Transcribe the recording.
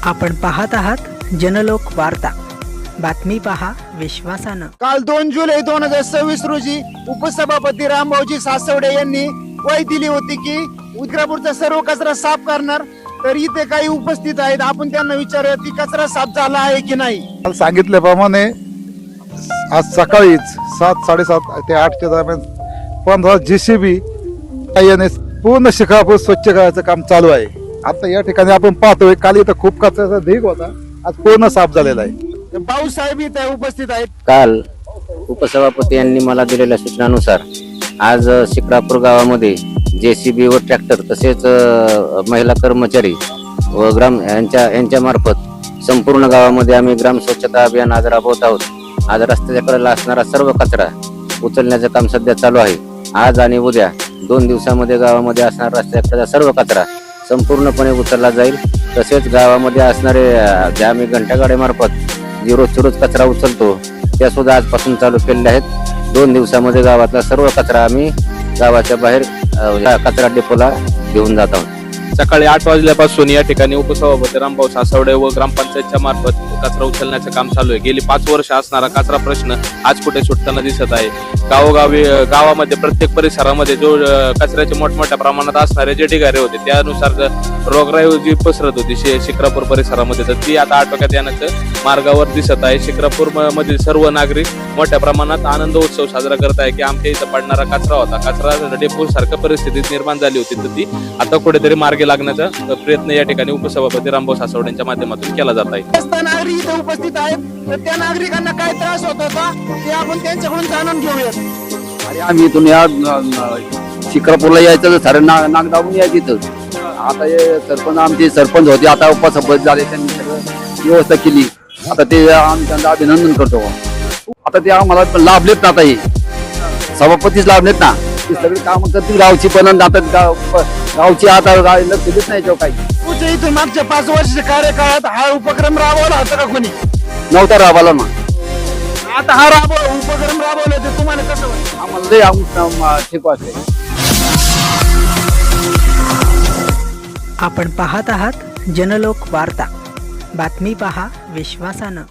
आपण पाहत आहात जनलोक वार्ता, बातमी पहा विश्वासानं। काल 2 जुलै 2026 रोजी उपसभापती रामभाऊजी सासवडे यांनी ग्वाही दिली होती की उदगीरचा सर्व कचरा साफ करणार। तर इथे काही उपस्थित आहेत, आपण त्यांना विचारूया की कचरा साफ झाला आहे की नाही। काल सांगितल्याप्रमाणे आज सकाळीच 7, 7:30 ते 8च्या दरम्यान 15 JCB याने पूर्ण शिखरापूर स्वच्छ करायचं काम चालू आहे। आता या ठिकाणी आपण पाहतोय, काल इथं खूप कचऱ्याचा ढीग होता, आज पूर्ण साफ झालेला आहे। भाऊसाहेब इथे उपस्थित आहेत। काल उपसभापती यांनी मला दिलेल्या सूचनानुसार आज शिक्रापूर गावामध्ये JCB व ट्रॅक्टर तसेच महिला कर्मचारी व ग्राम यांच्या मार्फत संपूर्ण गावामध्ये आम्ही ग्राम स्वच्छता अभियान आज राबवत आहोत। आज रस्त्याच्या कडेला असणारा सर्व कचरा उचलण्याचं काम सध्या चालू आहे। आज आणि उद्या 2 दिवसामध्ये गावामध्ये असणारा रस्त्याचा सर्व कचरा संपूर्णपणे उचलला जाईल। तसेच गावामध्ये असणारे ज्या आम्ही घंटागाड्यामार्फत रोज कचरा उचलतो त्या सुद्धा आजपासून चालू केलेल्या आहेत। 2 दिवसामध्ये गावातला सर्व कचरा आम्ही गावाच्या बाहेर कचरा डेपोला घेऊन जात आहोत। सकाळी 8 वाजल्यापासून या ठिकाणी उपसभापती रामभाऊ सासवडे व ग्रामपंचायतच्या मार्फत कचरा उचलण्याचं काम चालू आहे। गेली 5 वर्ष असणारा कचरा प्रश्न आज कुठे सुटताना दिसत आहे। गावामध्ये प्रत्येक परिसरामध्ये जो कचऱ्याचे मोठमोठ्या प्रमाणात असणारे जे ढिगारे होते त्यानुसार रोगराई जी पसरत होती शिक्रापूर परिसरामध्ये, तर ती आता आटोक्यात येण्याचं मार्गावर दिसत आहे। शिक्रापूर मधील सर्व नागरिक मोठ्या प्रमाणात आनंद उत्सव साजरा करत आहे की आमच्या इथं पडणारा कचरा होता, कचरा डेपो सारख्या परिस्थितीत निर्माण झाली होती, तर ती आता कुठेतरी मार्गी लागण्याचा प्रयत्न या ठिकाणी उपसभापती रामभाऊ सासवडेंच्या माध्यमातून केला जात आहे। नागरिक इथे उपस्थित आहेत, तर त्या नागरिकांना काय त्रास होत होता ते आपण त्यांच्याकडून जाणून घेऊयात। अरे आम्ही इथून या शिक्रापूरला यायचं सारे नाक दाबून यायचं इथं। आता हे आमचे सरपंच होते, आता उपसभापती झाले, त्यांनी सगळं व्यवस्था केली। आता ते आम्ही त्यांचं अभिनंदन करतो। आता ते आम्हाला लाभलेत ना, आता हे सभापतीच लाभलेत ना, ते सगळी कामं करतील गावची, पण आता गावची आता लक्ष देत नाही काही। तुझ्या इथून मागच्या 5 वर्षाच्या कार्यकाळात हा उपक्रम राबवला होता का कोणी? नव्हता राबवला ना। आता हा उपक्रम राबवला ते तुम्हाला कसं वाटतं? आम्हाला लय ठीक वाटते। आपण पाहत आहात जनलोक वार्ता, बातमी पहा विश्वासानं।